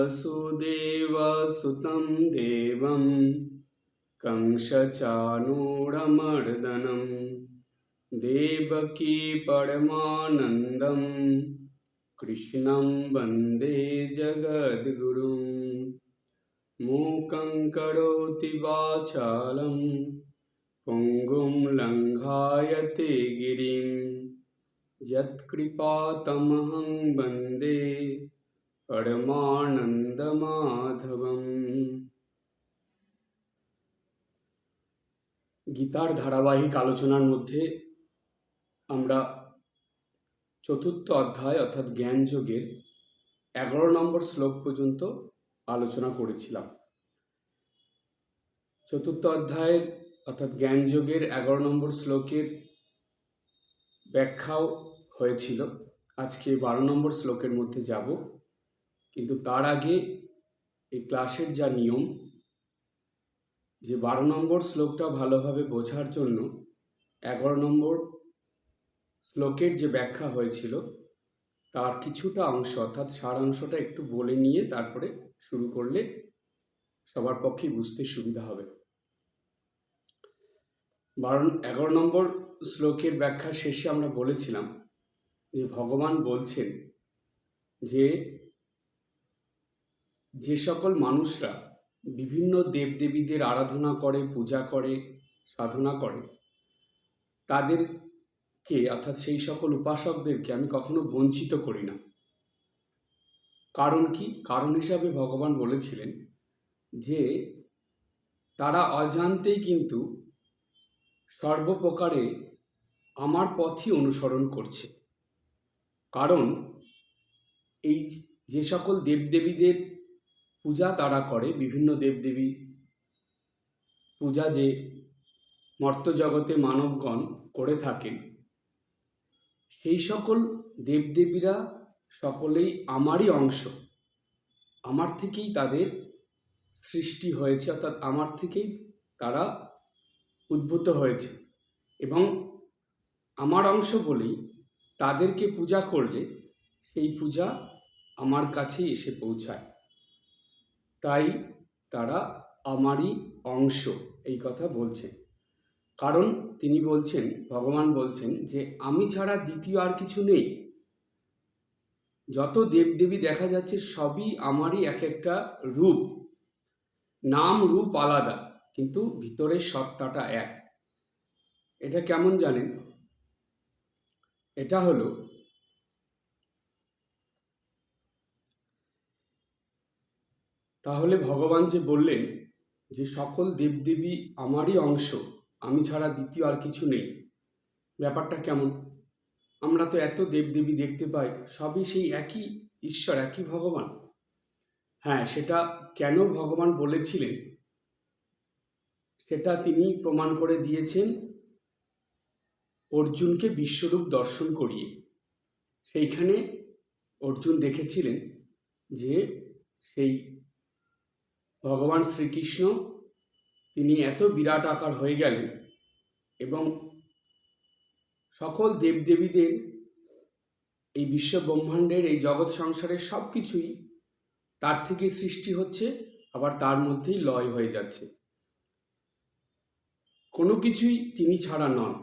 वसुदेवसुतं देवं कंसचाणूरमर्दनं देवकी परमानन्दं कृष्णं वन्दे जगद्गुरुं मूकं करोति वाचालं पुङ्गुं लङ्घायते गिरिं यत्कृपातमहं वन्दे পরমানন্দমাধবম। গীতার ধারাবাহিক আলোচনার মধ্যে আমরা চতুর্থ অধ্যায় অর্থাৎ জ্ঞানযোগের 11 নম্বর শ্লোক পর্যন্ত আলোচনা করেছিলাম। চতুর্থ অধ্যায়ের অর্থাৎ জ্ঞানযোগের 11 নম্বর শ্লোকের ব্যাখ্যাও হয়েছিল। আজকে 12 নম্বর শ্লোকের মধ্যে যাব, কিন্তু তার আগে এই ক্লাসের যা নিয়ম, যে 12 নম্বর শ্লোকটা ভালোভাবে বোঝার জন্য 11 নম্বর শ্লোকের যে ব্যাখ্যা হয়েছিল তার কিছুটা অংশ অর্থাৎ সারাংশটা একটু বলে নিয়ে তারপরে শুরু করলে সবার পক্ষেই বুঝতে সুবিধা হবে। 11 নম্বর শ্লোকের ব্যাখ্যা শেষে আমরা বলেছিলাম যে ভগবান বলছেন যে সকল মানুষরা বিভিন্ন দেবদেবীদের আরাধনা করে, পূজা করে, সাধনা করে, তাদেরকে অর্থাৎ সেই সকল উপাসকদেরকে আমি কখনো বঞ্চিত করি না। কারণ কি? কারণ হিসাবে ভগবান বলেছিলেন যে তারা অজান্তেই কিন্তু সর্বপ্রকারে আমার পথই অনুসরণ করছে। কারণ এই যে সকল দেবদেবীদের পূজা তারা করে, বিভিন্ন দেবদেবী পূজা যে মর্ত্যজগতে মানবগণ করে থাকেন, সেই সকল দেবদেবীরা সকলেই আমারই অংশ। আমার থেকেই তাদের সৃষ্টি হয়েছে, অর্থাৎ আমার থেকেই তারা উদ্ভূত হয়েছে, এবং আমার অংশ বলেই তাদেরকে পূজা করলে সেই পূজা আমার কাছেই এসে পৌঁছায়। তাই তারা আমারই অংশ, এই কথা বলছেন। কারণ তিনি বলছেন, ভগবান বলছেন যে আমি ছাড়া দ্বিতীয় আর কিছু নেই। যত দেবদেবী দেখা যাচ্ছে সবই আমারই এক একটা রূপ, নাম রূপ আলাদা, কিন্তু ভিতরের সত্তাটা এক। এটা কেমন জানেন? এটা হলো তাহলে ভগবান যে বললেন যে সকল দেবদেবী আমারই অংশ, আমি ছাড়া দ্বিতীয় আর কিছু নেই, ব্যাপারটা কেমন? আমরা তো এত দেবদেবী দেখতে পাই, সবই সেই একই ঈশ্বর, একই ভগবান। হ্যাঁ, সেটা কেন ভগবান বলেছিলেন সেটা তিনি প্রমাণ করে দিয়েছেন অর্জুনকে বিশ্বরূপ দর্শন করিয়ে। সেইখানে অর্জুন দেখেছিলেন যে সেই ভগবান শ্রীকৃষ্ণ তিনি এত বিরাট আকার হয়ে গেলেন এবং সকল দেবদেবীদের, এই বিশ্ব ব্রহ্মাণ্ডের, এই জগৎ সংসারের সব কিছুই তার থেকে সৃষ্টি হচ্ছে, আবার তার মধ্যেই লয় হয়ে যাচ্ছে। কোনো কিছুই তিনি ছাড়া নন।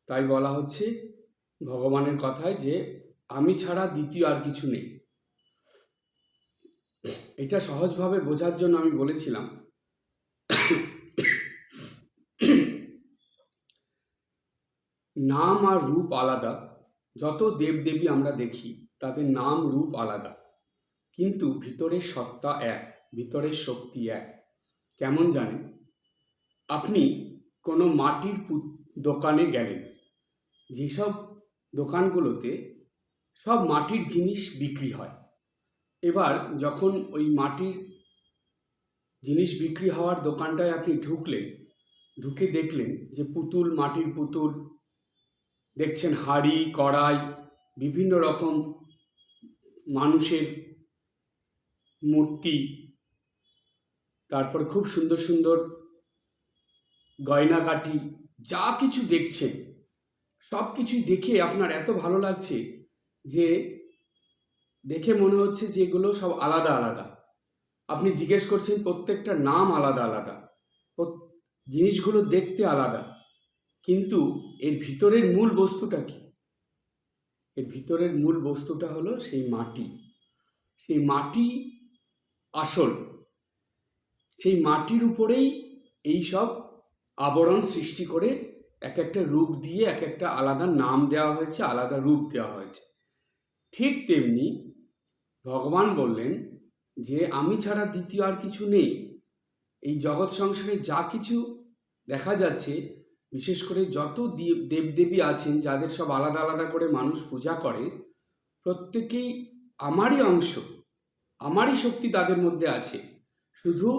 তাই বলা হচ্ছে ভগবানের কথায় যে আমি ছাড়া দ্বিতীয় আর কিছু নেই। এটা সহজভাবে বোঝার জন্য আমি বলেছিলাম নাম আর রূপ আলাদা। যত দেবদেবী আমরা দেখি তাদের নাম রূপ আলাদা, কিন্তু ভিতরের সত্তা এক, ভিতরের শক্তি এক। কেমন জানেন? আপনি কোনো মাটির দোকানে গেলেন, যেসব দোকানগুলোতে সব মাটির জিনিস বিক্রি হয়। এবার যখন ওই মাটির জিনিস বিক্রি হওয়ার দোকানটায় আপনি ঢুকলেন, ঢুকে দেখলেন যে পুতুল, মাটির পুতুল দেখছেন, হাঁড়ি কড়াই, বিভিন্ন রকম মানুষের মূর্তি, তারপর খুব সুন্দর সুন্দর গয়নাকাটি, যা কিছু দেখছেন সব কিছুই দেখে আপনার এত ভালো লাগছে যে দেখে মনে হচ্ছে যে এগুলো সব আলাদা আলাদা। আপনি জিজ্ঞেস করছেন প্রত্যেকটা নাম আলাদা আলাদা, জিনিসগুলো দেখতে আলাদা, কিন্তু এর ভিতরের মূল বস্তুটা কি? এর ভিতরের মূল বস্তুটা হলো সেই মাটি। সেই মাটি আসল, সেই মাটির উপরেই এই সব আবরণ সৃষ্টি করে এক একটা রূপ দিয়ে এক একটা আলাদা নাম দেওয়া হয়েছে, আলাদা রূপ দেওয়া হয়েছে। ঠিক তেমনি ভগবান বললেন যে আমি ছাড়া দ্বিতীয় আর কিছু নেই। এই জগৎ সংসারে যা কিছু দেখা যাচ্ছে, বিশেষ করে যত দেবদেবী আছেন, যাদের সব আলাদা আলাদা করে মানুষ পূজা করে, প্রত্যেকেই আমারই অংশ, আমারই শক্তি তাদের মধ্যে আছে, শুধু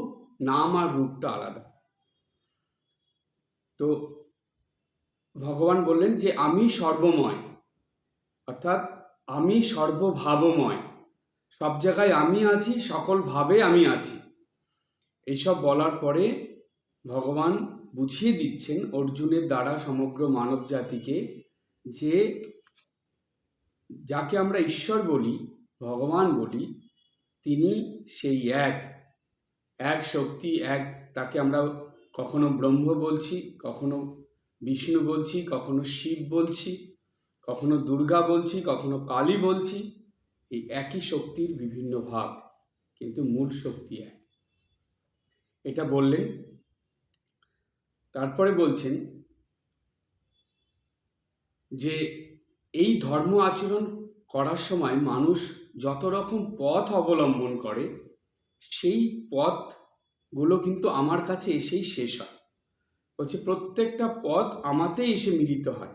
নাম আর রূপটা আলাদা। তো ভগবান বললেন যে আমি সর্বময়, অর্থাৎ আমি সর্বভাবময়, সব জায়গায় আমি আছি, সকল ভাবে আমি আছি। এইসব বলার পরে ভগবান বুঝিয়ে দিচ্ছেন অর্জুনের দ্বারা সমগ্র মানব জাতিকে যে যাকে আমরা ঈশ্বর বলি, ভগবান বলি, তিনি সেই এক এক শক্তি, এক। তাকে আমরা কখনো ব্রহ্ম বলছি, কখনো বিষ্ণু বলছি, কখনো শিব বলছি, কখনো দুর্গা বলছি, কখনো কালী বলছি। এই একই শক্তির বিভিন্ন ভাগ, কিন্তু মূল শক্তি এক। এটা বললেন। তারপরে বলছেন যে এই ধর্ম আচরণ করার সময় মানুষ যত রকম পথ অবলম্বন করে, সেই পথগুলো কিন্তু আমার কাছে এসেই শেষ হয়। বলছে প্রত্যেকটা পথ আমাতে এসে মিলিত হয়।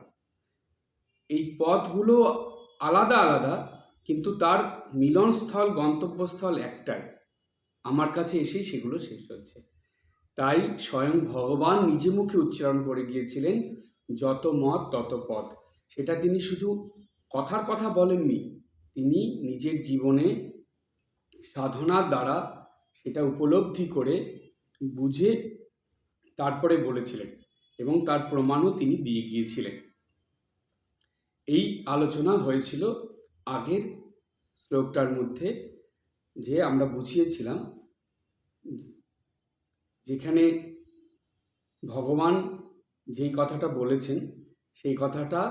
এই পথগুলো আলাদা আলাদা, কিন্তু তার মিলনস্থল, গন্তব্যস্থল একটাই, আমার কাছে এসেই সেগুলো শেষ হচ্ছে। তাই স্বয়ং ভগবান নিজে মুখে উচ্চারণ করে গিয়েছিলেন যত মত তত পথ। সেটা তিনি শুধু কথার কথা বলেননি, তিনি নিজের জীবনে সাধনার দ্বারা সেটা উপলব্ধি করে বুঝে তারপরে বলেছিলেন, এবং তার প্রমাণও তিনি দিয়ে গিয়েছিলেন। এই আলোচনা হয়েছিল আগের শ্লোকটার মধ্যে, যে আমরা বুঝিয়েছিলাম, যেখানে ভগবান যেই কথাটা বলেছেন, সেই কথাটা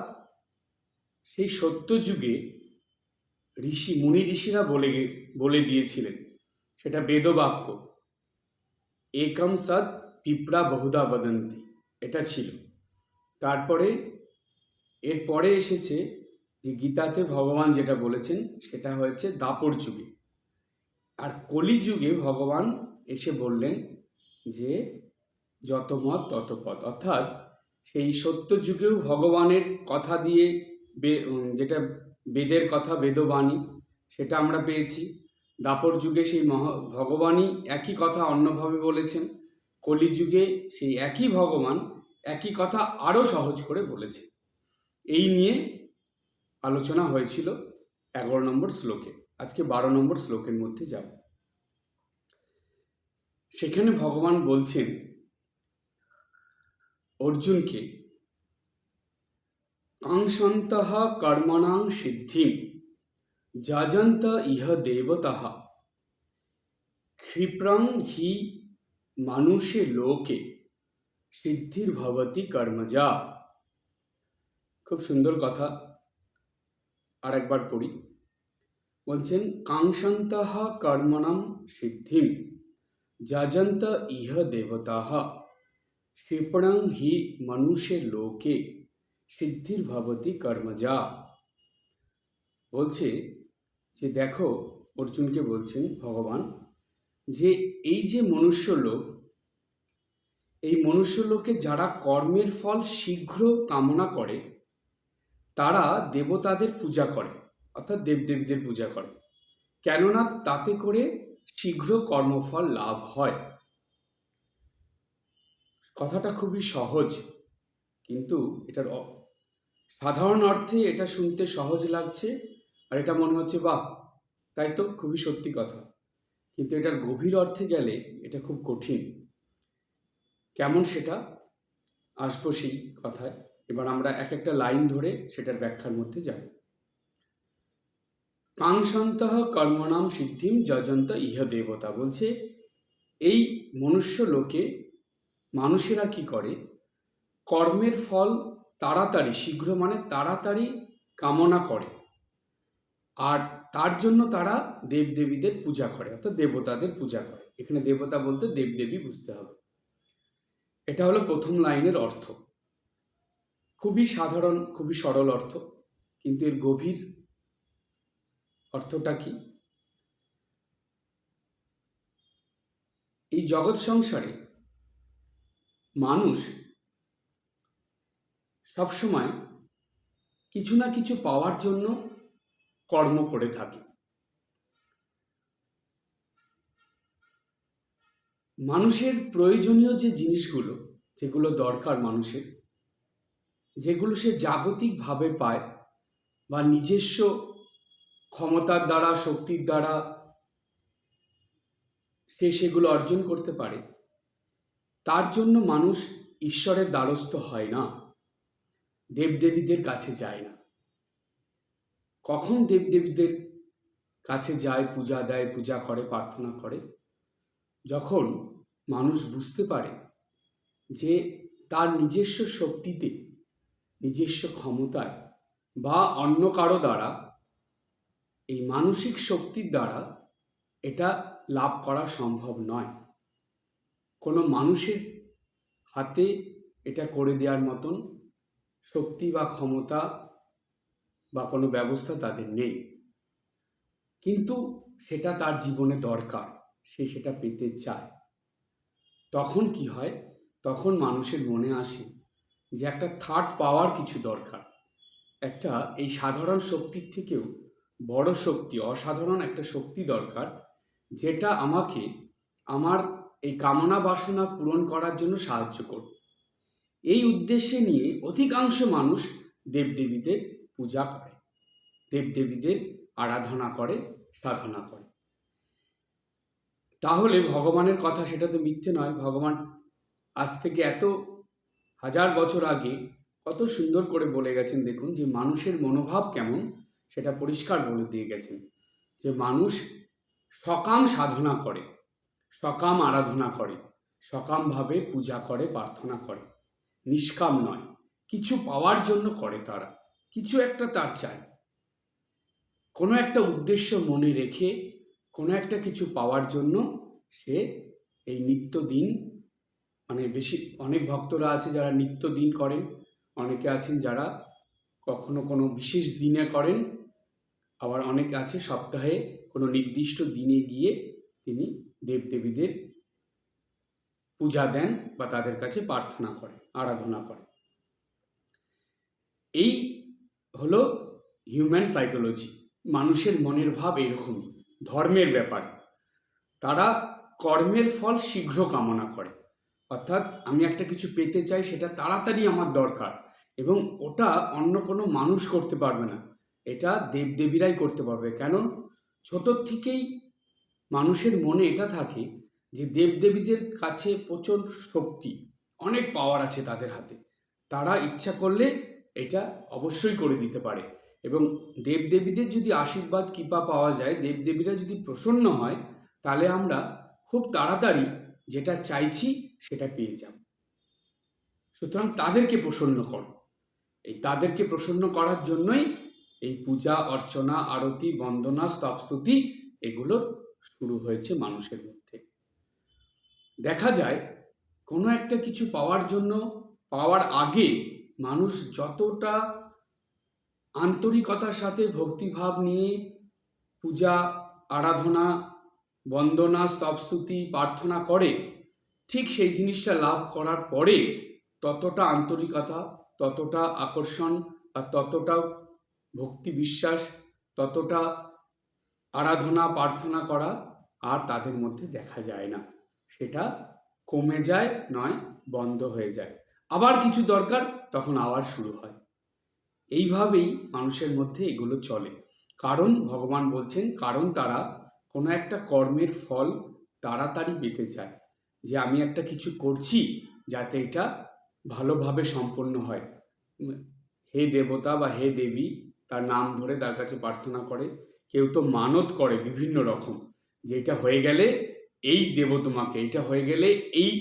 সেই সত্যযুগে মুনি ঋষিরা বলে দিয়েছিলেন। সেটা বেদবাক্য, একম সৎ পিঁপড়া বহুধা বদন্তি, এটা ছিল। তারপরে এরপরে এসেছে যে গীতাতে ভগবান যেটা বলেছেন, সেটা হয়েছে দাপর যুগে। আর কলিযুগে ভগবান এসে বললেন যে যত মত তত পথ, অর্থাৎ সেই সত্য যুগেও ভগবানের কথা দিয়ে যেটা বেদের কথা, বেদবাণী, সেটা আমরা পেয়েছি। দাপর যুগে সেই ভগবানই একই কথা অন্যভাবে বলেছেন। কলিযুগে সেই একই ভগবান একই কথা আরও সহজ করে বলেছে। এই নিয়ে আলোচনা হয়েছিল 11 নম্বর শ্লোকে। আজকে 12 নম্বর শ্লোকের মধ্যে যাব। সেখানে ভগবান বলছেন অর্জুনকে, কাংসন্তঃ কর্মণাং সিদ্ধিম যজন্ত ইহ দেবতঃ ক্ষিপ্রং হি মানুষে লোকে সিদ্ধির ভবতি কর্মজা। খুব সুন্দর কথা, আর একবার পড়ি। বলছেন কাংসন্তঃ কর্মণাং সিদ্ধিম যজন্ত ইহ দেবতাঃ ক্ষিপ্রং হি মানুষে লোকে সিদ্ধির ভবতি কর্মজা। বলছে যে দেখো, অর্জুনকে বলছেন ভগবান, যে এই যে মনুষ্যলোক, এই মনুষ্যলোকে যারা কর্মের ফল শীঘ্র কামনা করে, তারা দেবতাদের পূজা করে, অর্থাৎ দেবদেবীদের পূজা করে, কেননা তাতে করে শীঘ্র কর্মফল লাভ হয়। কথাটা খুবই সহজ, কিন্তু এটার সাধারণ অর্থে এটা শুনতে সহজ লাগছে, আর এটা মনে হচ্ছে বাহ, তাই তো, খুবই সত্যি কথা। কিন্তু এটার গভীর অর্থে গেলে এটা খুব কঠিন। কেমন সেটা আসবো সেই কথায়। এবার আমরা এক একটা লাইন ধরে সেটার ব্যাখ্যার মধ্যে যাব। কাঙ্ক্ষন্তঃ কর্মণাম সিদ্ধিম যজন্ত ইহ দেবতা। বলছে এই মনুষ্য লোকে মানুষেরা কি করে, কর্মের ফল তাড়াতাড়ি, শীঘ্র মানে তাড়াতাড়ি কামনা করে, আর তার জন্য তারা দেবদেবীদের পূজা করে, অর্থাৎ দেবতাদের পূজা করে। এখানে দেবতা বলতে দেবদেবী বুঝতে হবে। এটা হলো প্রথম লাইনের অর্থ। খুবই সাধারণ, খুবই সরল অর্থ, কিন্তু এর গভীর অর্থটা কি? এই জগৎ সংসারে মানুষ সবসময় কিছু না কিছু পাওয়ার জন্য কর্ম করে থাকে। মানুষের প্রয়োজনীয় যে জিনিসগুলো, যেগুলো দরকার মানুষের, যেগুলো সে জাগতিকভাবে পায় বা নিজস্ব ক্ষমতার দ্বারা, শক্তির দ্বারা সে সেগুলো অর্জন করতে পারে, তার জন্য মানুষ ঈশ্বরের দ্বারস্থ হয় না, দেবদেবীদের কাছে যায় না। কখন দেবদেবীদের কাছে যায়, পূজা দেয়, পূজা করে, প্রার্থনা করে? যখন মানুষ বুঝতে পারে যে তার নিজস্ব শক্তিতে, নিজস্ব ক্ষমতায় বা অন্য কারো দ্বারা, এই মানসিক শক্তির দ্বারা এটা লাভ করা সম্ভব নয়। কোনো মানুষের হাতে এটা করে দেওয়ার মতন শক্তি বা ক্ষমতা বা কোনো ব্যবস্থা তাদের নেই, কিন্তু সেটা তার জীবনে দরকার, সে সেটা পেতে চায়। তখন কি হয়? তখন মানুষের মনে আসে যে একটা থার্ড পাওয়ার কিছু দরকার, একটা এই সাধারণ শক্তির থেকেও বড় শক্তি, অসাধারণ একটা শক্তি দরকার, যেটা আমাকে আমার এই কামনা বাসনা পূরণ করার জন্য সাহায্য করবে। এই উদ্দেশ্যে নিয়ে অধিকাংশ মানুষ দেবদেবীদের পূজা করে, দেবদেবীদের আরাধনা করে, সাধনা করে। তাহলে ভগবানের কথা সেটা তো মিথ্যে নয়। ভগবান আজ থেকে এত হাজার বছর আগে কত সুন্দর করে বলে গেছেন। দেখুন যে মানুষের মনোভাব কেমন, সেটা পরিষ্কার বলে দিয়ে গেছেন যে মানুষ সকাম সাধনা করে, সকাম আরাধনা করে, সকামভাবে পূজা করে, প্রার্থনা করে, নিষ্কাম নয়। কিছু পাওয়ার জন্য করে, তারা কিছু একটা তার চাই, কোনো একটা উদ্দেশ্য মনে রেখে কোনো একটা কিছু পাওয়ার জন্য সে এই নিত্যদিন, মানে বেশি অনেক ভক্তরা আছে যারা নিত্যদিন করেন, অনেকে আছেন যারা কখনো কোনো বিশেষ দিনে করেন, আবার অনেকে আছে সপ্তাহে কোনো নির্দিষ্ট দিনে গিয়ে তিনি দেবদেবীদের পূজা দেন বা তাদের কাছে প্রার্থনা করে, আরাধনা করে। এই হলো হিউম্যান সাইকোলজি। মানুষের মনের ভাব এরকমই। ধর্মের ব্যাপারে তারা কর্মের ফল শীঘ্র কামনা করে, অর্থাৎ আমি একটা কিছু পেতে চাই, সেটা তাড়াতাড়ি আমার দরকার, এবং ওটা অন্য কোনো মানুষ করতে পারবে না, এটা দেবদেবীরাই করতে পারবে। কেন? ছোটোর থেকেই মানুষের মনে এটা থাকে যে দেবদেবীদের কাছে প্রচুর শক্তি, অনেক পাওয়ার আছে তাদের হাতে, তারা ইচ্ছা করলে এটা অবশ্যই করে দিতে পারে। এবং দেবদেবীদের যদি আশীর্বাদ কৃপা পাওয়া যায়, দেবদেবীরা যদি প্রসন্ন হয়, তাহলে আমরা খুব তাড়াতাড়ি যেটা চাইছি সেটা পেয়ে যাব। সুতরাং তাদেরকে প্রসন্ন করো। এই তাদেরকে প্রসন্ন করার জন্যই এই পূজা অর্চনা, আরতি, বন্দনা, স্তবস্তুতি এগুলো শুরু হয়েছে মানুষের মধ্যে। দেখা যায় কোনো একটা কিছু পাওয়ার জন্য, পাওয়ার আগে মানুষ যতটা আন্তরিকতার সাথে ভক্তিভাব নিয়ে পূজা, আরাধনা, বন্দনা, স্তবস্তুতি, প্রার্থনা করে, ঠিক সেই জিনিসটা লাভ করার পরে ততটা আন্তরিকতা, ততটা আকর্ষণ আর ততটা ভক্তি বিশ্বাস, ততটা আরাধনা প্রার্থনা করা আর তাদের মধ্যে দেখা যায় না। সেটা কমে যায়, নয় বন্ধ হয়ে যায়। আবার কিছু দরকার, তখন আবার শুরু হয়। এইভাবেই মানুষের মধ্যে এগুলো চলে। কারণ ভগবান বলছেন, কারণ তারা কোনো একটা কর্মের ফল তাড়াতাড়ি পেতে চায়, যে আমি একটা কিছু করছি যাতে এটা ভালোভাবে সম্পন্ন হয়। হে দেবতা বা হে দেবী তার নাম ধরে তার কাছে প্রার্থনা করে, কেউ তো মানত করে বিভিন্ন রকম, যে এটা হয়ে গেলে এই দেব তোমাকে, এটা হয়ে গেলে এই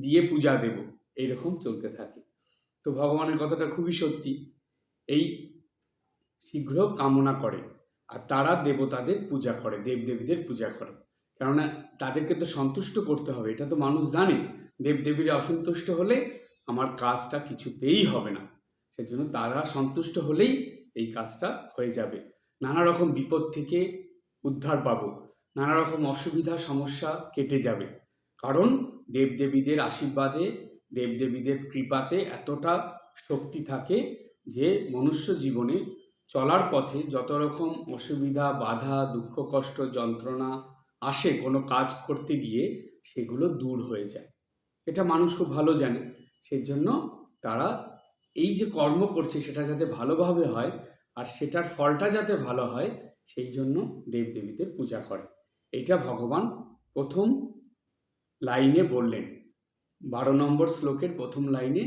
দিয়ে পূজা দেব, এইরকম চলতে থাকে। তো ভগবানের কথাটা খুবই সত্যি, এই শীঘ্র কামনা করে, আর তারা দেবতাদের পূজা করে, দেবদেবীদের পূজা করে, কেননা তাদেরকে তো সন্তুষ্ট করতে হবে, এটা তো মানুষ জানে। দেবদেবীরা অসন্তুষ্ট হলে আমার কাজটা কিছুতেই হবে না, সেজন্য তারা সন্তুষ্ট হলেই এই কাজটা হয়ে যাবে, নানা রকম বিপদ থেকে উদ্ধার পাবো, নানা রকম অসুবিধা সমস্যা কেটে যাবে, কারণ দেবদেবীদের আশীর্বাদে, দেবদেবীদের কৃপাতে এতটা শক্তি থাকে যে মনুষ্য জীবনে চলার পথে যত রকম অসুবিধা, বাধা, দুঃখ, কষ্ট, যন্ত্রণা আসে কোনো কাজ করতে গিয়ে, সেগুলো দূর হয়ে যায়। এটা মানুষ খুব ভালো জানে। সেই জন্য তারা এই যে কর্ম করছে সেটা যাতে ভালোভাবে হয়, আর সেটার ফলটা যাতে ভালো হয়, সেই জন্য দেবদেবীদের পূজা করে। এটা ভগবান প্রথম লাইনে বললেন, 12 নম্বর শ্লোকের প্রথম লাইনে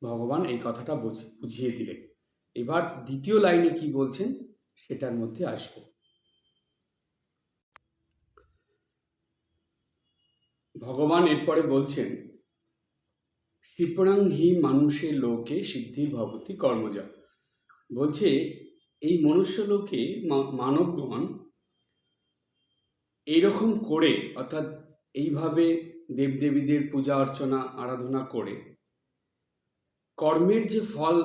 ভগবান এই কথাটা বুঝিয়ে দিলেন। এবার দ্বিতীয় লাইনে কি বলছেন সেটার মধ্যে আসবো। ভগবান এরপরে বলছেন, ক্ষিপ্রাং হি মানুষের লোকে সিদ্ধির ভবতি কর্মজা। বলছে এই মনুষ্য লোকে মানবগণ এইরকম করে, অর্থাৎ এইভাবে দেবদেবীদের পূজা অর্চনা আরাধনা করে কর্মের যে ফল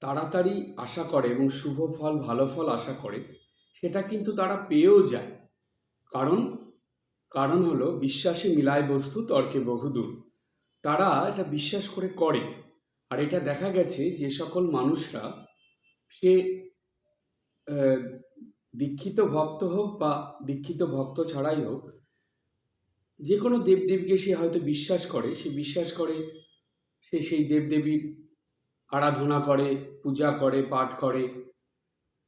তাড়াতাড়ি আশা করে এবং শুভ ফল, ভালো ফল আশা করে, সেটা কিন্তু তারা পেয়েও যায়। কারণ হলো বিশ্বাসে মিলায় বস্তু তর্কে বহুদূর। তারা এটা বিশ্বাস করে। আর এটা দেখা গেছে যে সকল মানুষরা, সে দীক্ষিত ভক্ত হোক বা দীক্ষিত ভক্ত ছাড়াই হোক, যে কোনো দেবদেবীকে সে হয়তো বিশ্বাস করে, সে সেই দেবদেবীর আরাধনা করে, পূজা করে, পাঠ করে,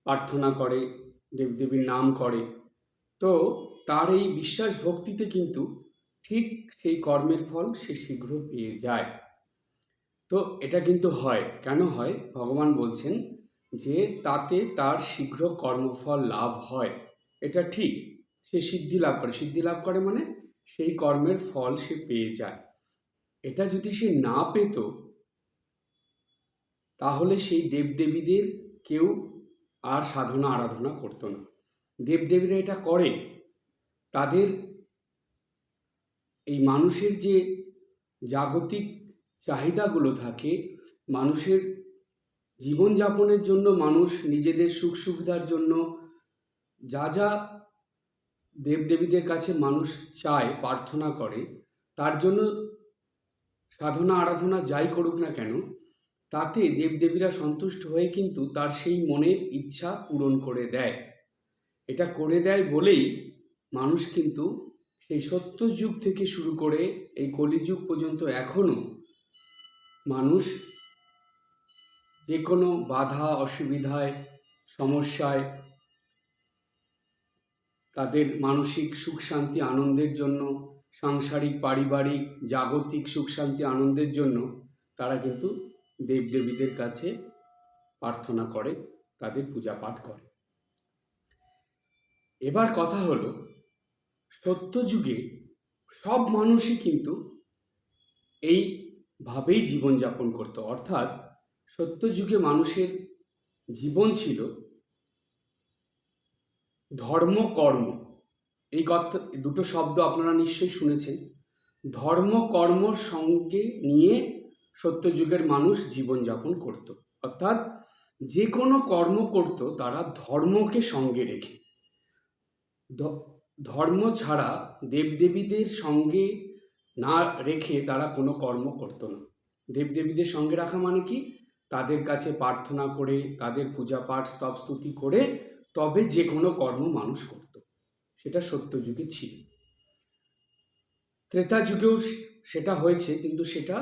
প্রার্থনা করে, দেবদেবীর নাম করে। তো তার এই বিশ্বাস ভক্তিতে কিন্তু ঠিক সেই কর্মের ফল সে শীঘ্র পেয়ে যায়। তো এটা কিন্তু হয়, কেন হয় ভগবান বলছেন যে তাতে তার শীঘ্র কর্মফল লাভ হয়। এটা ঠিক, সে সিদ্ধি লাভ করে মানে সেই কর্মের ফল সে পেয়ে যায়। এটা যদি সে না পেত, তাহলে সেই দেবদেবীদের কেউ আর সাধনা আরাধনা করতো না। দেবদেবীরা এটা করে, তাদের এই মানুষের যে জাগতিক চাহিদাগুলো থাকে, মানুষের জীবনযাপনের জন্য, মানুষ নিজেদের সুখ সুবিধার জন্য যা যা দেবদেবীদের কাছে মানুষ চায়, প্রার্থনা করে, তার জন্য সাধনা আরাধনা যাই করুক না কেন, তাতে দেবদেবীরা সন্তুষ্ট হয়ে কিন্তু তার সেই মনের ইচ্ছা পূরণ করে দেয়। এটা করে দেয় বলেই মানুষ কিন্তু সেই সত্যযুগ থেকে শুরু করে এই কলিযুগ পর্যন্ত এখনো মানুষ যে কোনো বাধা, অসুবিধায়, সমস্যায়, তাদের মানসিক সুখ শান্তি আনন্দের জন্য, সাংসারিক, পারিবারিক, জাগতিক সুখ শান্তি আনন্দের জন্য তারা কিন্তু দেবদেবীদের কাছে প্রার্থনা করে, তাদের পূজা পাঠ করে। এবার কথা হলো, সত্যযুগে সব মানুষই কিন্তু এইভাবেই জীবনযাপন করত। অর্থাৎ সত্যযুগে মানুষের জীবন ছিল ধর্ম কর্ম। এই কথা, দুটো শব্দ আপনারা নিশ্চয়ই শুনেছেন। ধর্ম কর্ম সঙ্গে নিয়ে সত্যযুগের মানুষ জীবনযাপন করত। অর্থাৎ যে কোনো কর্ম করত তারা ধর্মকে সঙ্গে রেখে। ধর্ম ছাড়া, দেবদেবীদের সঙ্গে না রেখে তারা কোনো কর্ম করতো না। দেবদেবীদের সঙ্গে রাখা মানে কি, তাদের কাছে প্রার্থনা করে, তাদের পূজা পাঠ স্তব স্তুতি করে তবে যে কোনো কর্ম মানুষ করত। সেটা সত্যযুগে ছিল। ত্রেতা যুগেও সেটা হয়েছে, কিন্তু সেটা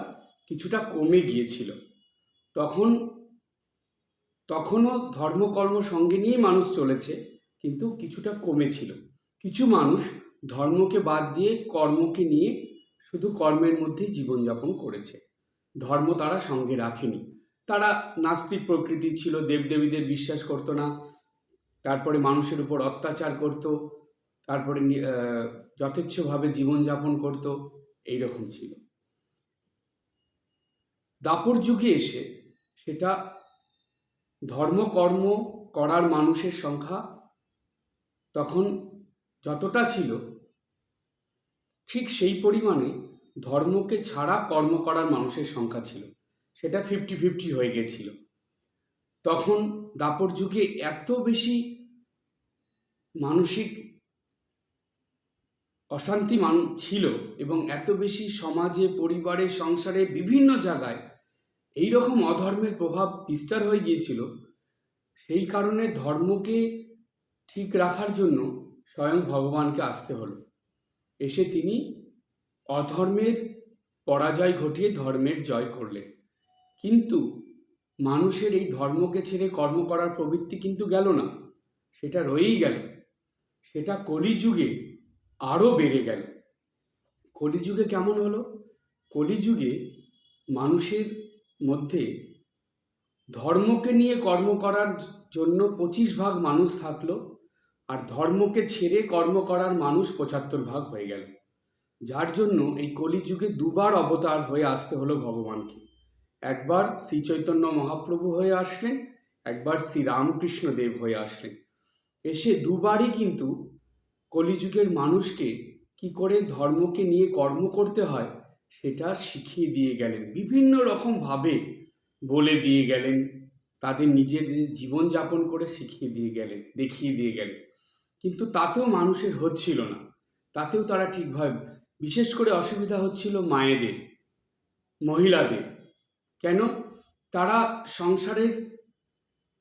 কিছুটা কমে গিয়েছিল। তখনও ধর্মকর্ম সঙ্গে নিয়ে মানুষ চলেছে, কিন্তু কিছুটা কমেছিল। কিছু মানুষ ধর্মকে বাদ দিয়ে কর্মকে নিয়ে শুধু কর্মের মধ্যেই জীবনযাপন করেছে, ধর্ম তারা সঙ্গে রাখেনি। তারা নাস্তিক প্রকৃতির ছিল, দেবদেবীদের বিশ্বাস করতো না, তারপরে মানুষের উপর অত্যাচার করত, তারপরে যথেচ্ছভাবে জীবনযাপন করত, এইরকম ছিল। দাপর যুগে এসে সেটা ধর্মকর্ম করার মানুষের সংখ্যা তখন যতটা ছিল ঠিক সেই পরিমাণে ধর্মকে ছাড়া কর্ম করার মানুষের সংখ্যা ছিল, সেটা 50-50 হয়ে গেছিল। তখন দাপর যুগে এত বেশি মানসিক অশান্তি ছিল এবং এত বেশি সমাজে, পরিবারে, সংসারে, বিভিন্ন জায়গায় এই রকম অধর্মের প্রভাব বিস্তার হয়ে গিয়েছিল। সেই কারণে ধর্মকে ঠিক রাখার জন্য স্বয়ং ভগবানকে আসতে হলো। এসে তিনি অধর্মের পরাজয় ঘটিয়ে ধর্মের জয় করলেন। কিন্তু মানুষের এই ধর্মকে ছেড়ে কর্ম করার প্রবৃত্তি কিন্তু গেল না, সেটা রয়েই গেল। সেটা কলিযুগে আরও বেড়ে গেল। কলিযুগে কেমন হলো? কলিযুগে মানুষের মধ্যে ধর্মকে নিয়ে কর্ম করার জন্য 25 ভাগ মানুষ থাকলো, আর ধর্মকে ছেড়ে কর্ম করার মানুষ 75 ভাগ হয়ে গেল। যার জন্য এই কলিযুগে দুবার অবতার হয়ে আসতে হলো ভগবানকে। একবার শ্রী চৈতন্য মহাপ্রভু হয়ে আসলেন, একবার শ্রী রামকৃষ্ণ দেব হয়ে আসলেন। এসে দুবারই কিন্তু কলিযুগের মানুষকে কি করে ধর্মকে নিয়ে কর্ম করতে হয় সেটা শিখিয়ে দিয়ে গেলেন, বিভিন্ন রকমভাবে বলে দিয়ে গেলেন, তাদের নিজেদের জীবনযাপন করে শিখিয়ে দিয়ে গেলেন, দেখিয়ে দিয়ে গেলেন। কিন্তু তাতেও মানুষের হচ্ছিল না, তাতেও তারা ঠিকভাবে, বিশেষ করে অসুবিধা হচ্ছিল মায়েদের, মহিলাদের। কেন? তারা সংসারের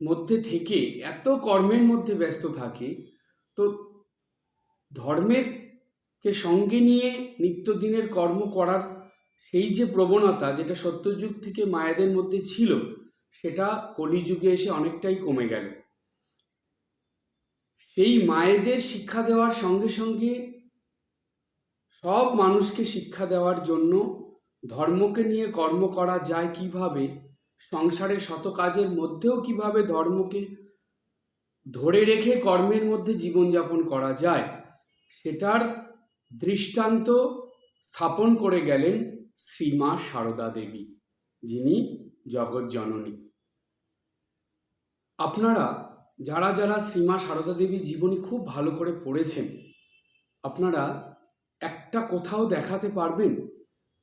মধ্যে থেকে এত কর্মের মধ্যে ব্যস্ত থাকে, তো ধর্মের কে সঙ্গে নিয়ে নিত্যদিনের কর্ম করার সেই যে প্রবণতা, যেটা সত্যযুগ থেকে মায়েদের মধ্যে ছিল, সেটা কলিযুগে এসে অনেকটাই কমে গেল। সেই মায়েদের শিক্ষা দেওয়ার সঙ্গে সঙ্গে সব মানুষকে শিক্ষা দেওয়ার জন্য ধর্মকে নিয়ে কর্ম করা যায় কিভাবে, সংসারের শত কাজের মধ্যেও কিভাবে ধর্মকে ধরে রেখে কর্মের মধ্যে জীবনযাপন করা যায়, সেটার দৃষ্টান্ত স্থাপন করে গেলেন শ্রীমা সারদা দেবী, যিনি জগৎ জননী। আপনারা যারা যারা শ্রীমা সারদা দেবীর জীবনী খুব ভালো করে পড়েছেন, আপনারা একটা কোথাও দেখাতে পারবেন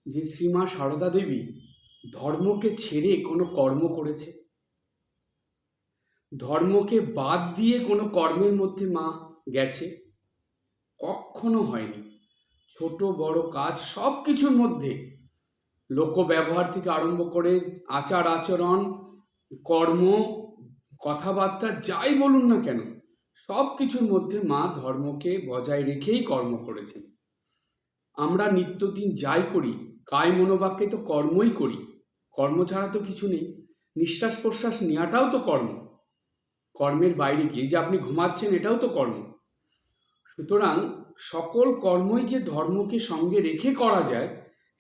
যে শ্রীমা সারদা দেবী ধর্মকে ছেড়ে কোনো কর্ম করেছে? ধর্মকে বাদ দিয়ে কোনো কর্মের মধ্যে মা গেছে? কখনো হয়নি। ছোট বড় কাজ সব কিছুর মধ্যে, লোক ব্যবহার থেকে আরম্ভ করে আচার আচরণ, কর্ম, কথাবার্তা, যাই বলুন না কেন, সব কিছুর মধ্যে মা ধর্মকে বজায় রেখেই কর্ম করেছেন। আমরা নিত্যদিন যাই করি, কায় মনোবাক্যে তো কর্মই করি, কর্ম ছাড়া তো কিছু নেই। নিঃশ্বাস প্রশ্বাস নেওয়াটাও তো কর্ম, কর্মের বাইরে গিয়ে যে আপনি ঘুমাচ্ছেন এটাও তো কর্ম। সুতরাং সকল কর্মই যে ধর্মকে সঙ্গে রেখে করা যায়,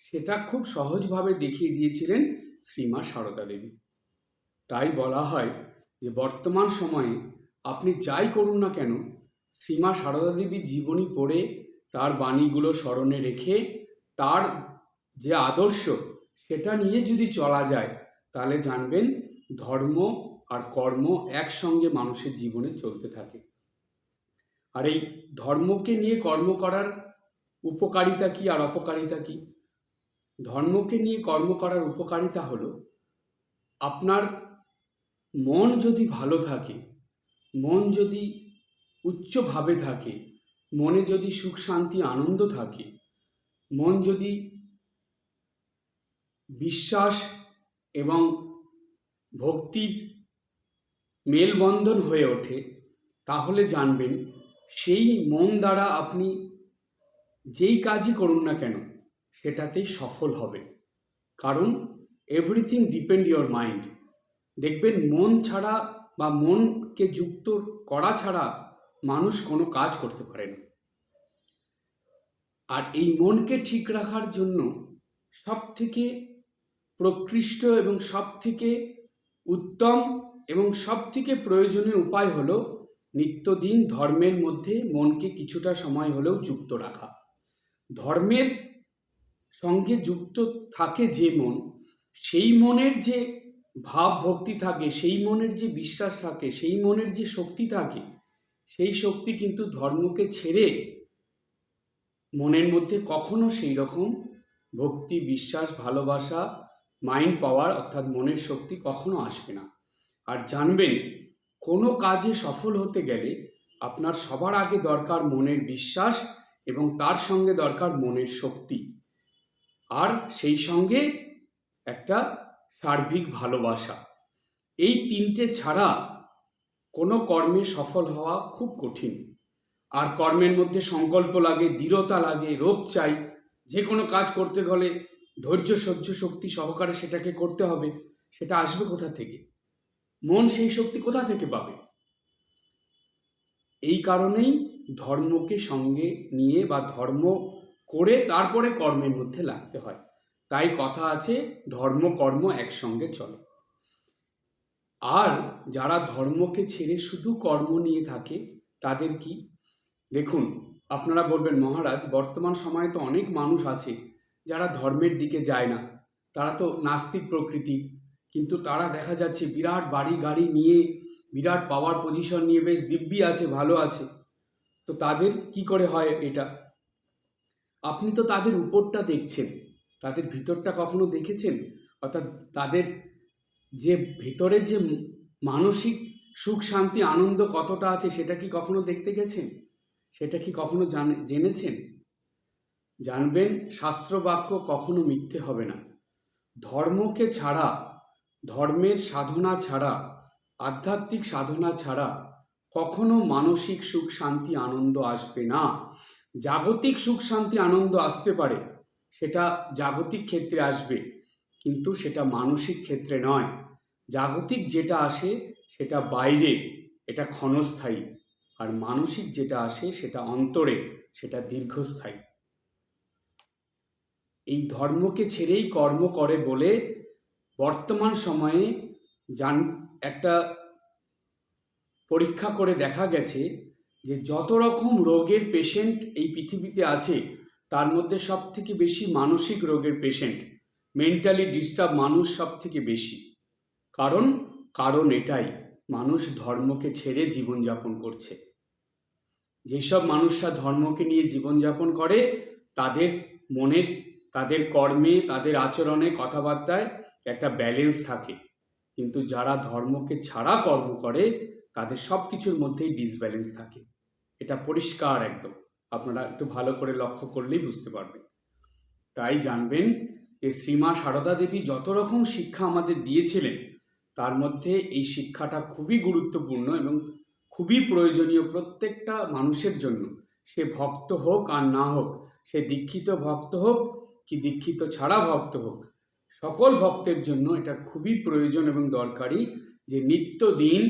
সেটা খুব সহজভাবে দেখিয়ে দিয়েছিলেন শ্রীমা সারদা দেবী। তাই বলা হয় যে বর্তমান সময়ে আপনি যাই করুন না কেন, শ্রীমা সারদা দেবীর জীবনী পড়ে তার বাণীগুলো স্মরণে রেখে তার যে আদর্শ সেটা নিয়ে যদি চলা যায়, তাহলে জানবেন ধর্ম আর কর্ম একসঙ্গে মানুষের জীবনে চলতে থাকে। আর এই ধর্মকে নিয়ে কর্ম করার উপকারিতা কি আর অপকারিতা কি? ধর্মকে নিয়ে কর্ম করার উপকারিতা হলো, আপনার মন যদি ভালো থাকে, মন যদি উচ্চভাবে থাকে, মনে যদি সুখ শান্তি আনন্দ থাকে, মন যদি বিশ্বাস এবং ভক্তির মেলবন্ধন হয়ে ওঠে, তাহলে জানবেন সেই মন দ্বারা আপনি যেই কাজই করুন না কেন সেটাতেই সফল হবে। কারণ এভরিথিং ডিপেন্ড ইওর মাইন্ড। দেখবেন মন ছাড়া বা মনকে যুক্ত করা ছাড়া মানুষ কোনো কাজ করতে পারে না। আর এই মনকে ঠিক রাখার জন্য সবথেকে প্রকৃষ্ট এবং সবথেকে উত্তম এবং সবথেকে প্রয়োজনীয় উপায় হলো নিত্যদিন ধর্মের মধ্যে মনকে কিছুটা সময় হলেও যুক্ত রাখা। ধর্মের সঙ্গে যুক্ত থাকে যে মন, সেই মনের যে ভাব ভক্তি থাকে, সেই মনের যে বিশ্বাস থাকে, সেই মনের যে শক্তি থাকে, সেই শক্তি কিন্তু ধর্মকে ছেড়ে মনের মধ্যে কখনো সেই রকম ভক্তি, বিশ্বাস, ভালোবাসা, মাইন্ড পাওয়ার অর্থাৎ মনের শক্তি কখনো আসবে না। আর জানবেন, কোনো কাজে সফল হতে গেলে আপনার সবার আগে দরকার মনের বিশ্বাস এবং তার সঙ্গে দরকার মনের শক্তি, আর সেই সঙ্গে একটা সার্বিক ভালোবাসা। এই তিনটে ছাড়া কোনো কর্মে সফল হওয়া খুব কঠিন। আর কর্মের মধ্যে সংকল্প লাগে, দৃঢ়তা লাগে, রোগ চাই। যে কোনো কাজ করতে গেলে ধৈর্য সহ্য শক্তি সহকারে সেটাকে করতে হবে। সেটা আসবে কোথা থেকে? মন সেই শক্তি কোথা থেকে পাবে? এই কারণেই ধর্মকে সঙ্গে নিয়ে বা ধর্ম করে তারপরে কর্মের মধ্যে লাগতে হয়। তাই কথা আছে, ধর্ম কর্ম একসঙ্গে চলে। আর যারা ধর্মকে ছেড়ে শুধু কর্ম নিয়ে থাকে তাদের কি? দেখুন, আপনারা বলবেন, মহারাজ বর্তমান সময়ে তো অনেক মানুষ আছে যারা ধর্মের দিকে যায় না, তারা তো নাস্তিক প্রকৃতির, কিন্তু তারা দেখা যাচ্ছে বিরাট বাড়ি গাড়ি নিয়ে, বিরাট পাওয়ার পজিশন নিয়ে বেশ দিব্যি আছে, ভালো আছে। তো তাদের কি করে হয় এটা? আপনি তো তাদের উপরটা দেখছেন, তাদের ভিতরটা কখনো দেখেছেন? অর্থাৎ তাদের যে ভিতরে যে মানসিক সুখ শান্তি আনন্দ কতটা আছে সেটা কি কখনো দেখতে গেছেন? সেটা কি কখনো জেনেছেন? জানবেন, শাস্ত্র বাক্য কখনো মিথ্যে হবে না। ধর্মকে ছাড়া, ধর্মের সাধনা ছাড়া, আধ্যাত্মিক সাধনা ছাড়া কখনো মানসিক সুখ শান্তি আনন্দ আসবে না। জাগতিক সুখ শান্তি আনন্দ আসতে পারে, সেটা জাগতিক ক্ষেত্রে আসবে, কিন্তু সেটা মানসিক ক্ষেত্রে নয়। জাগতিক যেটা আসে সেটা বাইরে, এটা ক্ষণস্থায়ী। আর মানসিক যেটা আসে সেটা অন্তরে, সেটা দীর্ঘস্থায়ী। এই ধর্মকে ছেড়েই কর্ম করে বলে বর্তমান সময়ে একটা পরীক্ষা করে দেখা গেছে যে যত রকম রোগের পেশেন্ট এই পৃথিবীতে আছে, তার মধ্যে সব থেকে বেশি মানসিক রোগের পেশেন্ট, মেন্টালি ডিস্টার্ব মানুষ সব থেকে বেশি। কারণ এটাই, মানুষ ধর্মকে ছেড়ে জীবনযাপন করছে। যেসব মানুষরা ধর্মকে নিয়ে জীবনযাপন করে তাদের মনের, তাদের কর্মে, তাদের আচরণে, কথাবার্তায় একটা ব্যালেন্স থাকে। কিন্তু যারা ধর্মকে ছাড়া কর্ম করে তাদের সব কিছুর মধ্যেই ডিসব্যালেন্স থাকে। এটা পরিষ্কার একদম, আপনারা একটু ভালো করে লক্ষ্য করলেই বুঝতে পারবেন। তাই জানবেন যে শ্রীমা সারদা দেবী যত রকম শিক্ষা আমাদের দিয়েছিলেন, তার মধ্যে এই শিক্ষাটা খুবই গুরুত্বপূর্ণ এবং খুবই প্রয়োজনীয় প্রত্যেকটা মানুষের জন্য। সে ভক্ত হোক আর না হোক, সে দীক্ষিত ভক্ত হোক কি দীক্ষিত ছাড়া ভক্ত হোক, সকল ভক্তের জন্য এটা খুবই প্রয়োজন এবং দরকারি যে নিত্যদিন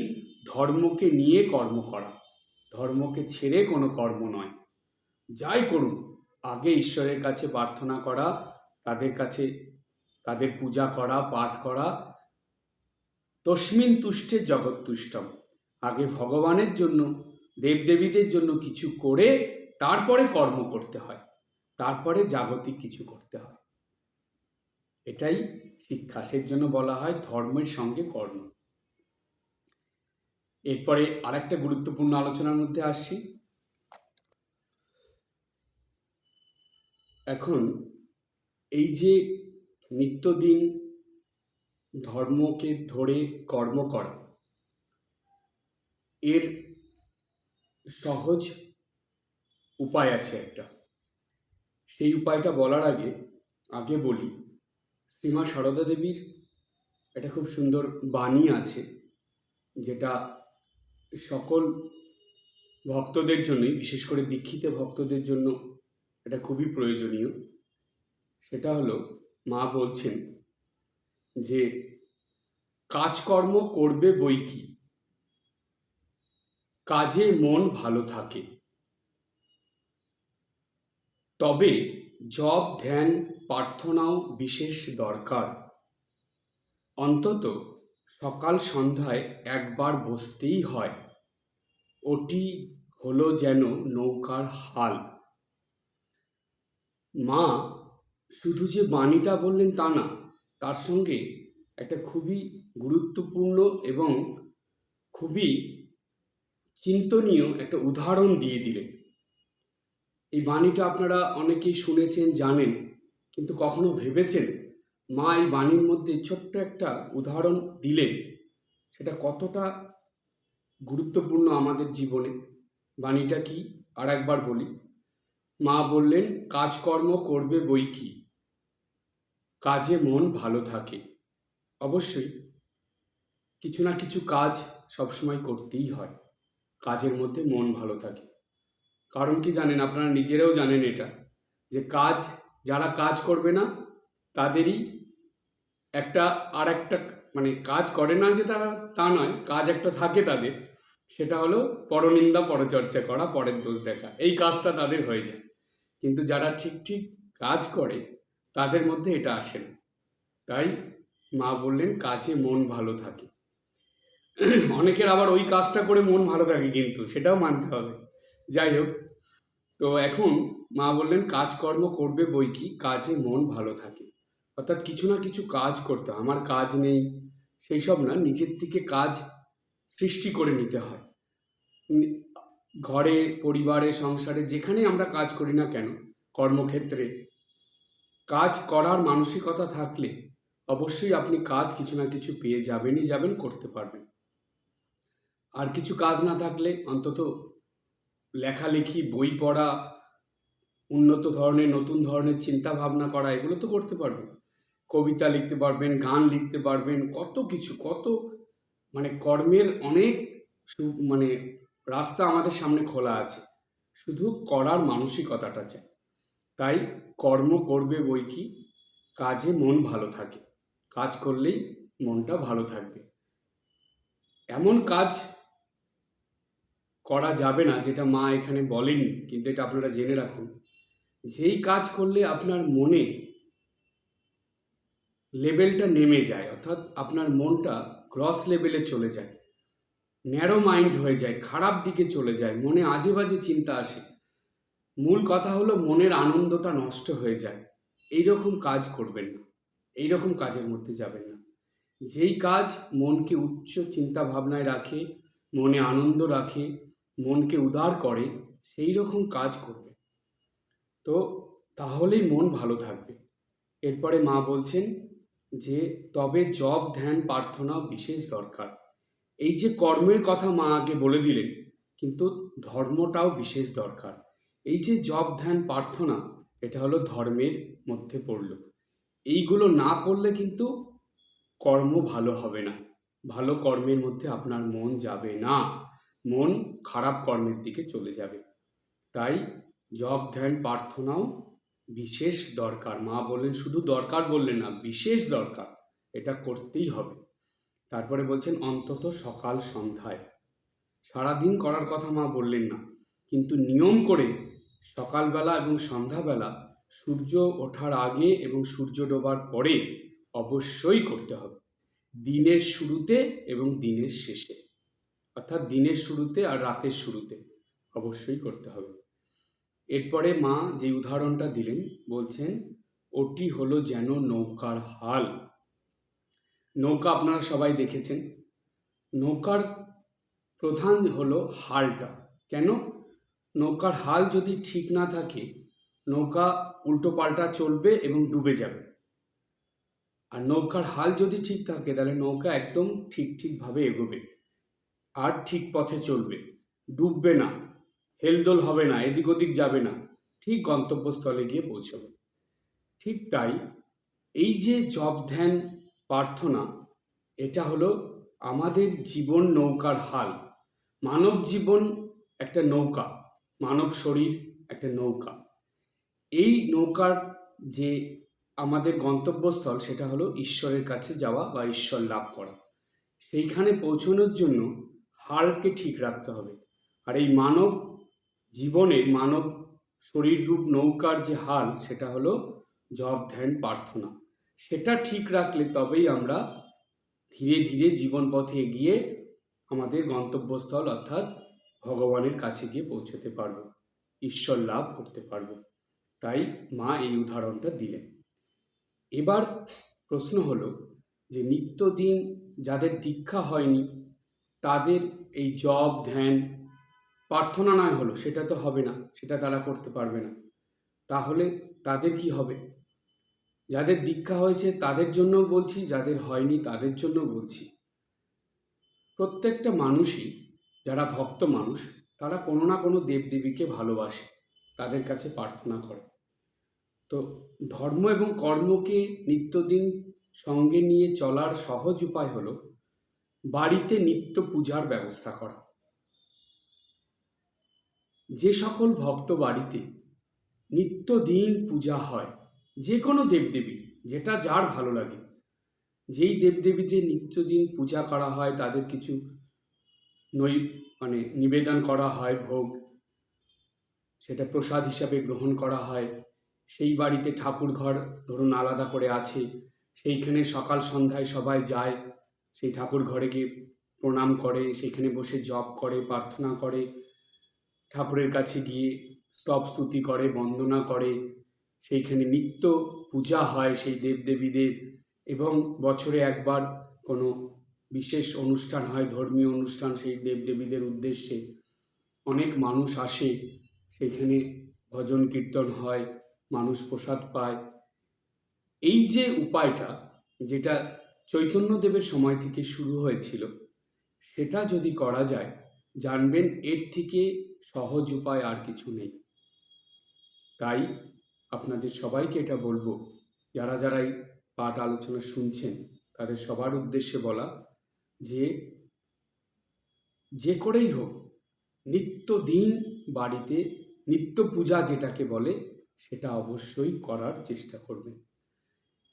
ধর্মকে নিয়ে কর্ম করা, ধর্মকে ছেড়ে কোনো কর্ম নয়। যাই করুন, আগে ঈশ্বরের কাছে প্রার্থনা করা, তাদের কাছে তাদের পূজা করা, পাঠ করা। তস্মিন তুষ্টে জগৎ তুষ্টম। আগে ভগবানের জন্য, দেবদেবীদের জন্য কিছু করে তারপরে কর্ম করতে হয়, তারপরে জাগতিক কিছু করতে হয়। এটাই শিক্ষা, সেই জন্য বলা হয় ধর্মের সঙ্গে কর্ম। এরপরে আরেকটা গুরুত্বপূর্ণ আলোচনার মধ্যে আসছি। এখন এই যে নিত্যদিন ধর্মকে ধরে কর্ম করা, এর সহজ উপায় আছে একটা। সেই উপায়টা বলার আগে বলি, শ্রীমা সারদা দেবীর একটা খুব সুন্দর বাণী আছে, যেটা সকল ভক্তদের জন্যই, বিশেষ করে দীক্ষিত ভক্তদের জন্য এটা খুবই প্রয়োজনীয়। সেটা হলো, মা বলছেন যে কাজকর্ম করবে বই কি, কাজে মন ভালো থাকে, তবে জপ ধ্যান প্রার্থনাও বিশেষ দরকার। অন্তত সকাল সন্ধ্যায় একবার বসতেই হয়, ওটি হলো যেন নৌকার হাল। মা শুধু যে বাণীটা বললেন তা না, তার সঙ্গে একটা খুবই গুরুত্বপূর্ণ এবং খুবই চিন্তনীয় একটা উদাহরণ দিয়ে দিলেন। এই বাণীটা আপনারা অনেকেই শুনেছেন, জানেন, কিন্তু কখনো ভেবেছেন মা এই বাণীর মধ্যে ছোট্ট একটা উদাহরণ দিলেন সেটা কতটা গুরুত্বপূর্ণ আমাদের জীবনে? বাণীটা কি আর একবার বলি। মা বললেন, কাজকর্ম করবে বই কি, কাজে মন ভালো থাকে। অবশ্যই কিছু না কিছু কাজ সবসময় করতেই হয়, কাজের মধ্যে মন ভালো থাকে। কারণ কি জানেন, আপনারা নিজেরাও জানেন এটা, যে যারা কাজ করবে না তাদেরই একটা আর একটা মানে কাজ করে না যে তারা, তা নয়, কাজ একটা থাকে তাদের, সেটা হলো পরনিন্দা পরচর্চা করা, পরের দোষ দেখা। এই কাজটা তাদের হয়ে যায়, কিন্তু যারা ঠিক ঠিক কাজ করে তাদের মধ্যে এটা আসে না। তাই মা বললেন কাজে মন ভালো থাকে। অনেকের আবার ওই কাজটা করে মন ভালো থাকে, কিন্তু সেটাও মানতে হবে। যাই হোক, তো এখন মা বললেন কাজকর্ম করবে বই কি, কাজে মন ভালো থাকে। অর্থাৎ কিছু না কিছু কাজ করতে হয়। আমার কাজ নেই সেই সব না, নিজের থেকে কাজ সৃষ্টি করে নিতে হয়। ঘরে, পরিবারে, সংসারে, যেখানে আমরা কাজ করি না কেন, কর্মক্ষেত্রে কাজ করার মানসিকতা থাকলে অবশ্যই আপনি কাজ কিছু না কিছু পেয়ে যাবেনই যাবেন, করতে পারবেন। আর কিছু কাজ না থাকলে অন্তত লেখালেখি, বই পড়া, উন্নত ধরনের নতুন ধরনের চিন্তা ভাবনা করা, এগুলো তো করতে পারবেন। কবিতা লিখতে পারবেন, গান লিখতে পারবেন, কত কিছু, কত মানে কর্মের অনেক মানে রাস্তা আমাদের সামনে খোলা আছে, শুধু করার মানসিকতাটা চাই। তাই কর্ম করবে বই কি, কাজে মন ভালো থাকে। কাজ করলেই মনটা ভালো থাকবে। এমন কাজ করা যাবে না যেটা মা এখানে বলেননি, কিন্তু এটা আপনারা জেনে রাখুন। যেই কাজ করলে আপনার মনে লেভেলটা নেমে যায়, অর্থাৎ আপনার মনটা গ্রস লেভেলে চলে যায়, ন্যারো মাইন্ড হয়ে যায়, খারাপ দিকে চলে যায়, মনে আজে বাজে চিন্তা আসে, মূল কথা হলো মনের আনন্দটা নষ্ট হয়ে যায়, এইরকম কাজ করবেন না, এইরকম কাজের মধ্যে যাবেন না। যেই কাজ মনকে উচ্চ চিন্তা ভাবনায় রাখে, মনে আনন্দ রাখে, মনকে উদার করে, সেই রকম কাজ করবে, তো তাহলেই মন ভালো থাকবে। এরপরে মা বলছেন যে তবে জপ, ধ্যান, প্রার্থনা বিশেষ দরকার। এই যে কর্মের কথা মা আগে বলে দিলেন, কিন্তু ধর্মটাও বিশেষ দরকার। এই যে জপ, ধ্যান, প্রার্থনা, এটা হলো ধর্মের মধ্যে পড়ল। এইগুলো না করলে কিন্তু কর্ম ভালো হবে না, ভালো কর্মের মধ্যে আপনার মন যাবে না, মন খারাপ কর্মের দিকে চলে যাবে। তাই জপ, ধ্যান, প্রার্থনাও বিশেষ দরকার। মা বললেন, শুধু দরকার বললেন না, বিশেষ দরকার, এটা করতেই হবে। তারপরে বলছেন অন্তত সকাল সন্ধ্যায়। সারাদিন করার কথা মা বললেন না, কিন্তু নিয়ম করে সকালবেলা এবং সন্ধ্যাবেলা, সূর্য ওঠার আগে এবং সূর্য ডোবার পরে অবশ্যই করতে হবে। দিনের শুরুতে এবং দিনের শেষে, অর্থাৎ দিনের শুরুতে আর রাতের শুরুতে অবশ্যই করতে হবে। এরপরে মা যে উদাহরণটা দিলেন, বলছেন ওটি হলো যেন নৌকার হাল। নৌকা আপনারা সবাই দেখেছেন। নৌকার প্রধান হলো হালটা। কেন? নৌকার হাল যদি ঠিক না থাকে, নৌকা উল্টো পাল্টা চলবে এবং ডুবে যাবে। আর নৌকার হাল যদি ঠিক থাকে, তাহলে নৌকা একদম ঠিকভাবে এগোবে আর ঠিক পথে চলবে, ডুববে না, হেলদোল হবে না, এদিক ওদিক যাবে না, ঠিক গন্তব্যস্থলে গিয়ে পৌঁছবে। ঠিক তাই এই যে জপ, ধ্যান, প্রার্থনা, এটা হলো আমাদের জীবন নৌকার হাল। মানব জীবন একটা নৌকা, মানব শরীর একটা নৌকা। এই নৌকার যে আমাদের গন্তব্যস্থল, সেটা হলো ঈশ্বরের কাছে যাওয়া বা ঈশ্বর লাভ করা। সেইখানে পৌঁছানোর জন্য হালকে ঠিক রাখতে হবে। আর এই মানব জীবনের, মানব শরীররূপ নৌকার যে হাল, সেটা হলো জপ, ধ্যান, প্রার্থনা। সেটা ঠিক রাখলে তবেই আমরা ধীরে ধীরে জীবন পথে এগিয়ে আমাদের গন্তব্যস্থল অর্থাৎ ভগবানের কাছে গিয়ে পৌঁছতে পারবো, ঈশ্বর লাভ করতে পারবো। তাই মা এই উদাহরণটা দিলেন। এবার প্রশ্ন হলো যে নিত্যদিন যাদের দীক্ষা হয়নি তাদের এই জপ ধ্যান প্রার্থনা নয় হলো, সেটা তো হবে না, সেটা তারা করতে পারবে না। তাহলে তাদের কি হবে? যাদের দীক্ষা হয়েছে তাদের জন্য বলছি, যাদের হয়নি তাদের জন্য বলছি। প্রত্যেকটা মানুষই, যারা ভক্ত মানুষ, তারা কোনো না কোনো দেবদেবীকে ভালোবাসে, তাদের কাছে প্রার্থনা করে। তো ধর্ম এবং কর্মকে নিত্যদিন সঙ্গে নিয়ে চলার সহজ উপায় হলো বাড়িতে নিত্য পূজার ব্যবস্থা করা। যে সকল ভক্ত বাড়িতে নিত্যদিন পূজা হয়, যে কোনো দেবদেবীর, যেটা যার ভালো লাগে, যেই দেবদেবী যে নিত্যদিন পূজা করা হয় তাদের কিছু নিবেদন করা হয়, ভোগ, সেটা প্রসাদ হিসাবে গ্রহণ করা হয়। সেই বাড়িতে ঠাকুর ঘর ধরুন আলাদা করে আছে, সেইখানে সকাল সন্ধ্যায় সবাই যায়, সেই ঠাকুর ঘরে গিয়ে প্রণাম করে, সেখানে বসে জপ করে, প্রার্থনা করে, ঠাকুরের কাছে গিয়ে স্তব স্তুতি করে, বন্দনা করে। সেইখানে নিত্য পূজা হয় সেই দেবদেবীদের, এবং বছরে একবার কোনো বিশেষ অনুষ্ঠান হয়, ধর্মীয় অনুষ্ঠান, সেই দেবদেবীদের উদ্দেশ্যে অনেক মানুষ আসে, সেখানে ভজন কীর্তন হয়, মানুষ প্রসাদ পায়। এই যে উপায়টা, যেটা চৈতন্যদেবের সময় থেকে শুরু হয়েছিল, সেটা যদি করা যায়, জানবেন এর থেকে সহজ উপায় আর কিছু নেই। তাই আপনাদের সবাইকে এটা বলবো, যারা যারা এই পাঠ আলোচনা শুনছেন তাদের সবার উদ্দেশ্যে বলা, যে করেই হোক নিত্যদিন বাড়িতে নিত্য পূজা যেটাকে বলে সেটা অবশ্যই করার চেষ্টা করবেন।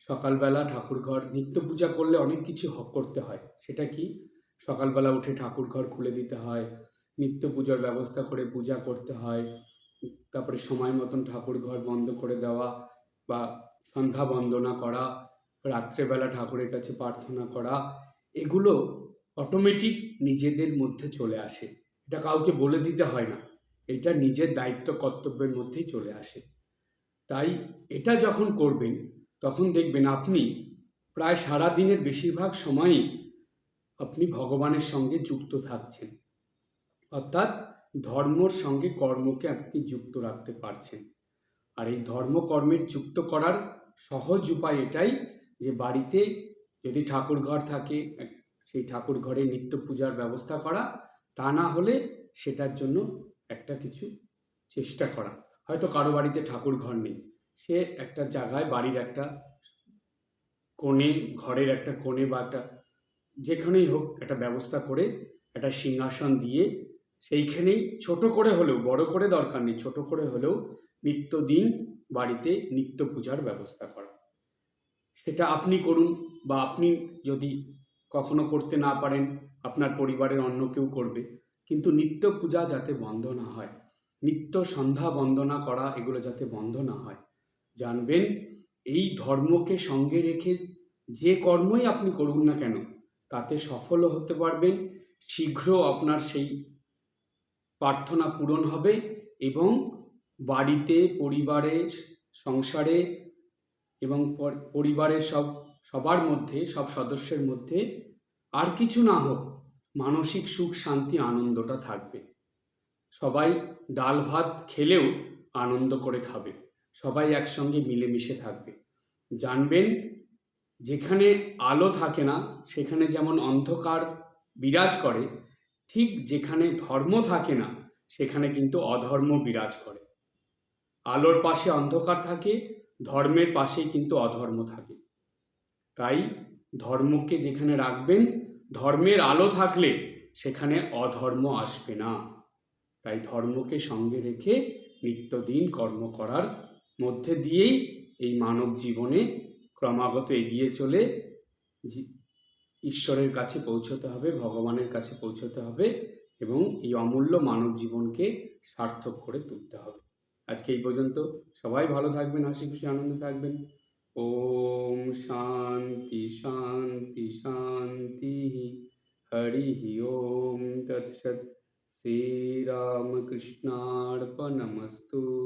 সকালবেলা ঠাকুরঘর নিত্য পূজা করলে অনেক কিছু করতে হয়। সেটা কি? সকালবেলা উঠে ঠাকুরঘর খুলে দিতে হয়, নিত্য পূজার ব্যবস্থা করে পূজা করতে হয়, তারপরে সময় মতন ঠাকুরঘর বন্ধ করে দেওয়া বা সন্ধ্যা বন্দনা করা, রাত্রেবেলা ঠাকুরের কাছে প্রার্থনা করা, এগুলো অটোমেটিক নিজেদের মধ্যে চলে আসে। এটা কাউকে বলে দিতে হয় না, এটা নিজের দায়িত্ব কর্তব্যের মধ্যেই চলে আসে। তাই এটা যখন করবেন তখন দেখবেন আপনি প্রায় সারা দিনের বেশিরভাগ সময়ই আপনি ভগবানের সঙ্গে যুক্ত থাকছেন, অর্থাৎ ধর্মর সঙ্গে কর্মকে আপনি যুক্ত রাখতে পারছেন। আর এই ধর্মকর্মের যুক্ত করার সহজ উপায় এটাই যে বাড়িতে যদি ঠাকুর ঘর থাকে সেই ঠাকুর ঘরে নিত্য পূজার ব্যবস্থা করা, তা না হলে সেটার জন্য একটা কিছু চেষ্টা করা। হয়তো কারো বাড়িতে ঠাকুর ঘর নেই, সে একটা জায়গায় বাড়ির একটা কোণে, ঘরের একটা কোণে বা একটা যেখানেই হোক একটা ব্যবস্থা করে একটা সিংহাসন দিয়ে সেইখানেই ছোট করে হলেও, বড় করে দরকার নেই, ছোট করে হলেও নিত্যদিন বাড়িতে নিত্য পূজার ব্যবস্থা করা। সেটা আপনি করুন, বা আপনি যদি কখনো করতে না পারেন আপনার পরিবারের অন্য কেউ করবে, কিন্তু নিত্য পূজা যাতে বন্ধ না হয়, নিত্য সন্ধ্যা বন্দনা করা এগুলো যাতে বন্ধ না হয়, জানবেন এই ধর্মকে সঙ্গে রেখে যে কর্মই আপনি করুন না কেন তাতে সফলও হতে পারবেন, শীঘ্র আপনার সেই প্রার্থনা পূরণ হবে, এবং বাড়িতে, পরিবারে, সংসারে এবং পরিবারের সবার মধ্যে, সব সদস্যের মধ্যে আর কিছু না হোক মানসিক সুখ শান্তি আনন্দটা থাকবে। সবাই ডাল ভাত খেলেও আনন্দ করে খাবে, সবাই একসঙ্গে মিলেমিশে থাকবে। জানবেন যেখানে আলো থাকে না সেখানে যেমন অন্ধকার বিরাজ করে, ঠিক যেখানে ধর্ম থাকে না সেখানে কিন্তু অধর্ম বিরাজ করে। আলোর পাশে অন্ধকার থাকে, ধর্মের পাশেই কিন্তু অধর্ম থাকে। তাই ধর্মকে যেখানে রাখবেন, ধর্মের আলো থাকলে সেখানে অধর্ম আসবে না। তাই ধর্মকে সঙ্গে রেখে নিত্যদিন কর্ম করার মধ্যে দিয়েই এই মানব জীবনে ক্রমাগত এগিয়ে চলে ঈশ্বরের কাছে পৌঁছতে হবে, ভগবানের কাছে পৌঁছতে হবে, এবং এই অমূল্য মানব জীবনকে সার্থক করে তুলতে হবে। আজকে এই পর্যন্ত। সবাই ভালো থাকবেন, হাসি খুশি আনন্দে থাকবেন। ওম শান্তি শান্তি শান্তি। হরি ওম তৎসৎ। श्रीरामकृष्णार्पणमस्तु।